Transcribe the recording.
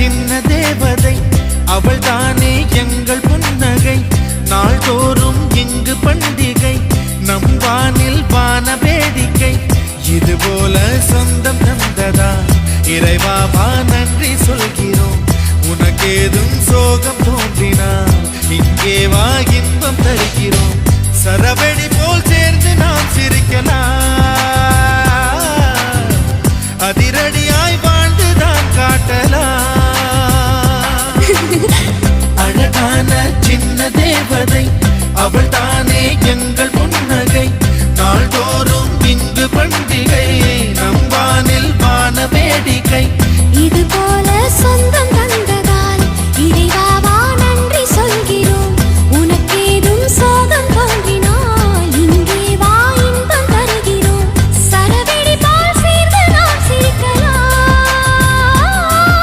சின்ன தேவதை அவள் தானே எங்கள் புன்னகை. நாள்தோறும் இங்கு பண்டிகை, நம் வானில் வான வேடிக்கை. இதுபோல சொந்தம் தந்ததா இறைவா வான